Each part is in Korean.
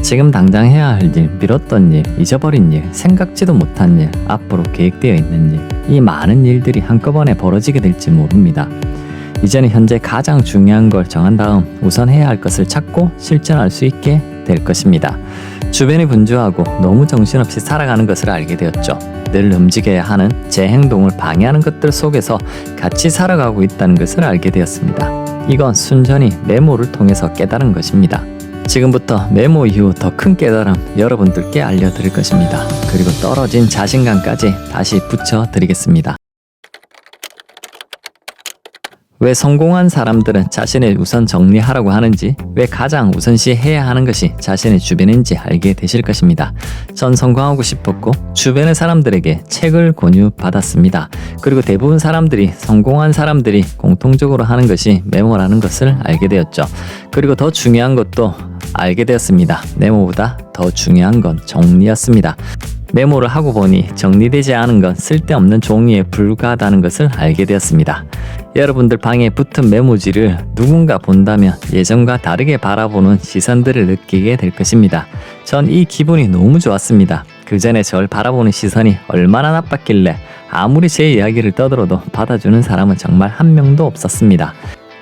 지금 당장 해야 할 일, 미뤘던 일, 잊어버린 일, 생각지도 못한 일, 앞으로 계획되어 있는 일, 이 많은 일들이 한꺼번에 벌어지게 될지 모릅니다. 이제는 현재 가장 중요한 걸 정한 다음 우선 해야 할 것을 찾고 실천할 수 있게 될 것입니다. 주변이 분주하고 너무 정신없이 살아가는 것을 알게 되었죠. 늘 움직여야 하는 제 행동을 방해하는 것들 속에서 같이 살아가고 있다는 것을 알게 되었습니다. 이건 순전히 메모를 통해서 깨달은 것입니다. 지금부터 메모 이후 더 큰 깨달음 여러분들께 알려드릴 것입니다. 그리고 떨어진 자신감까지 다시 붙여드리겠습니다. 왜 성공한 사람들은 자신을 우선 정리하라고 하는지, 왜 가장 우선시 해야 하는 것이 자신의 주변인지 알게 되실 것입니다. 전 성공하고 싶었고 주변의 사람들에게 책을 권유받았습니다. 그리고 대부분 사람들이, 성공한 사람들이 공통적으로 하는 것이 메모라는 것을 알게 되었죠. 그리고 더 중요한 것도 알게 되었습니다. 메모보다 더 중요한 건 정리였습니다. 메모를 하고 보니 정리되지 않은 건 쓸데없는 종이에 불과하다는 것을 알게 되었습니다. 여러분들 방에 붙은 메모지를 누군가 본다면 예전과 다르게 바라보는 시선들을 느끼게 될 것입니다. 전 이 기분이 너무 좋았습니다. 그 전에 절 바라보는 시선이 얼마나 나빴길래 아무리 제 이야기를 떠들어도 받아주는 사람은 정말 한 명도 없었습니다.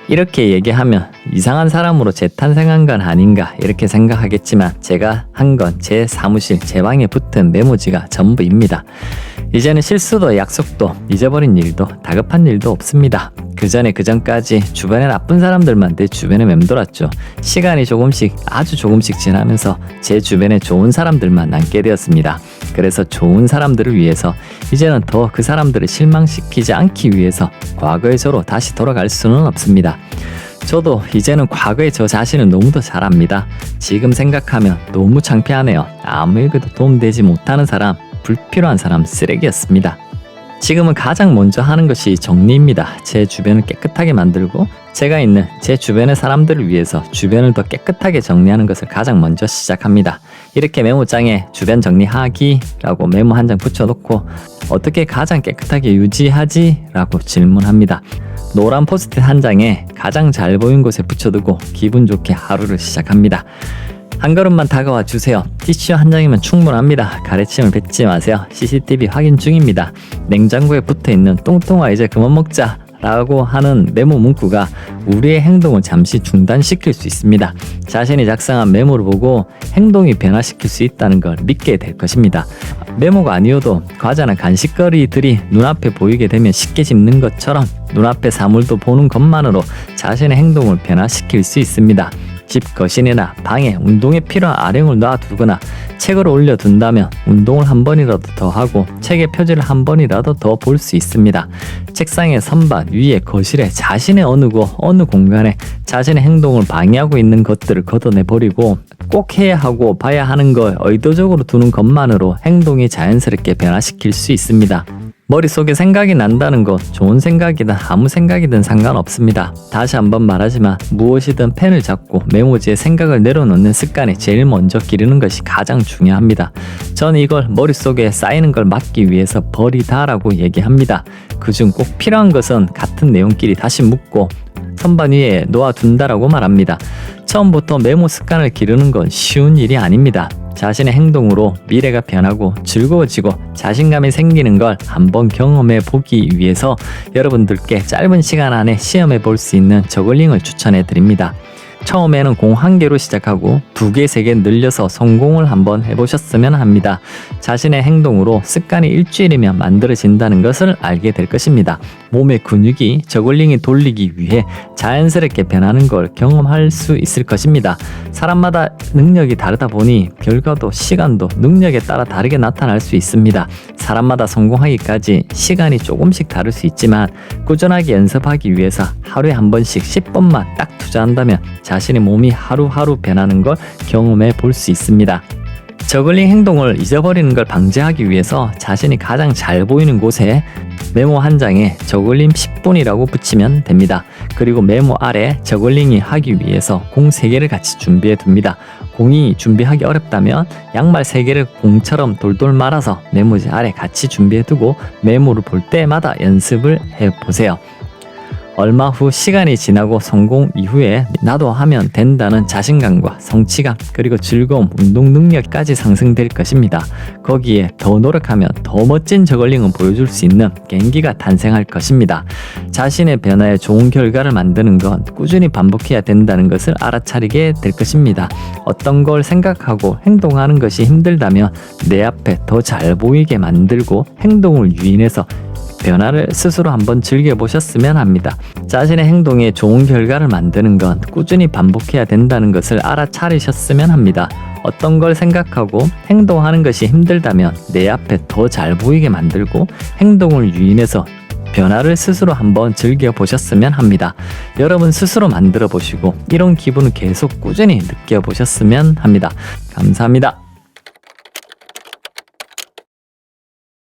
이렇게 얘기하면 이상한 사람으로 재탄생한 건 아닌가 이렇게 생각하겠지만, 제가 한 건 제 사무실, 제 방에 붙은 메모지가 전부입니다. 이제는 실수도 약속도 잊어버린 일도 다급한 일도 없습니다. 그전까지 주변에 나쁜 사람들만 내 주변에 맴돌았죠. 시간이 조금씩, 아주 조금씩 지나면서 제 주변에 좋은 사람들만 남게 되었습니다. 그래서 좋은 사람들을 위해서 이제는 더 그 사람들을 실망시키지 않기 위해서 과거의 저로 다시 돌아갈 수는 없습니다. 저도 이제는 과거의 저 자신을 너무도 잘 압니다. 지금 생각하면 너무 창피하네요. 아무에게도 도움되지 못하는 사람, 불필요한 사람, 쓰레기였습니다. 지금은 가장 먼저 하는 것이 정리입니다. 제 주변을 깨끗하게 만들고 제가 있는 제 주변의 사람들을 위해서 주변을 더 깨끗하게 정리하는 것을 가장 먼저 시작합니다. 이렇게 메모장에 주변 정리하기 라고 메모 한 장 붙여놓고 어떻게 가장 깨끗하게 유지하지? 라고 질문합니다. 노란 포스트잇 한 장에 가장 잘 보이는 곳에 붙여두고 기분 좋게 하루를 시작합니다. 한 걸음만 다가와 주세요. 티슈 한 장이면 충분합니다. 가래침을 뱉지 마세요. CCTV 확인 중입니다. 냉장고에 붙어있는 똥똥아 이제 그만 먹자 라고 하는 메모 문구가 우리의 행동을 잠시 중단시킬 수 있습니다. 자신이 작성한 메모를 보고 행동이 변화시킬 수 있다는 걸 믿게 될 것입니다. 메모가 아니어도 과자나 간식거리들이 눈앞에 보이게 되면 쉽게 집는 것처럼 눈앞의 사물도 보는 것만으로 자신의 행동을 변화시킬 수 있습니다. 집 거실이나 방에 운동에 필요한 아령을 놔두거나 책을 올려둔다면 운동을 한 번이라도 더 하고 책의 표지를 한 번이라도 더 볼 수 있습니다. 책상의 선반, 위에, 거실에 자신의 어느 곳, 어느 공간에 자신의 행동을 방해하고 있는 것들을 걷어내버리고 꼭 해야 하고 봐야 하는 걸 의도적으로 두는 것만으로 행동이 자연스럽게 변화시킬 수 있습니다. 머릿속에 생각이 난다는 것, 좋은 생각이든 아무 생각이든 상관없습니다. 다시 한번 말하지만 무엇이든 펜을 잡고 메모지에 생각을 내려놓는 습관이 제일 먼저 기르는 것이 가장 중요합니다. 저는 이걸 머릿속에 쌓이는 걸 막기 위해서 버리다라고 얘기합니다. 그중 꼭 필요한 것은 같은 내용끼리 다시 묶고 선반 위에 놓아둔다라고 말합니다. 처음부터 메모 습관을 기르는 건 쉬운 일이 아닙니다. 자신의 행동으로 미래가 변하고 즐거워지고 자신감이 생기는 걸 한번 경험해 보기 위해서 여러분들께 짧은 시간 안에 시험해 볼 수 있는 저글링을 추천해 드립니다. 처음에는 공 1개로 시작하고 2개, 3개 늘려서 성공을 한번 해보셨으면 합니다. 자신의 행동으로 습관이 일주일이면 만들어진다는 것을 알게 될 것입니다. 몸의 근육이 저글링이 돌리기 위해 자연스럽게 변하는 걸 경험할 수 있을 것입니다. 사람마다 능력이 다르다 보니 결과도 시간도 능력에 따라 다르게 나타날 수 있습니다. 사람마다 성공하기까지 시간이 조금씩 다를 수 있지만 꾸준하게 연습하기 위해서 하루에 한 번씩 10번만 딱 투자한다면 자신의 몸이 하루하루 변하는 걸 경험해 볼 수 있습니다. 저글링 행동을 잊어버리는 걸 방지하기 위해서 자신이 가장 잘 보이는 곳에 메모 한 장에 저글링 10분이라고 붙이면 됩니다. 그리고 메모 아래 저글링이 하기 위해서 공 3개를 같이 준비해 둡니다. 공이 준비하기 어렵다면 양말 3개를 공처럼 돌돌 말아서 메모지 아래 같이 준비해 두고 메모를 볼 때마다 연습을 해보세요. 얼마 후 시간이 지나고 성공 이후에 나도 하면 된다는 자신감과 성취감 그리고 즐거움, 운동 능력까지 상승될 것입니다. 거기에 더 노력하면 더 멋진 저글링을 보여줄 수 있는 개인기가 탄생할 것입니다. 자신의 변화에 좋은 결과를 만드는 건 꾸준히 반복해야 된다는 것을 알아차리게 될 것입니다. 어떤 걸 생각하고 행동하는 것이 힘들다면 내 앞에 더 잘 보이게 만들고 행동을 유인해서 변화를 스스로 한번 즐겨보셨으면 합니다. 자신의 행동에 좋은 결과를 만드는 건 꾸준히 반복해야 된다는 것을 알아차리셨으면 합니다. 어떤 걸 생각하고 행동하는 것이 힘들다면 내 앞에 더 잘 보이게 만들고 행동을 유인해서 변화를 스스로 한번 즐겨보셨으면 합니다. 여러분 스스로 만들어 보시고 이런 기분을 계속 꾸준히 느껴보셨으면 합니다. 감사합니다.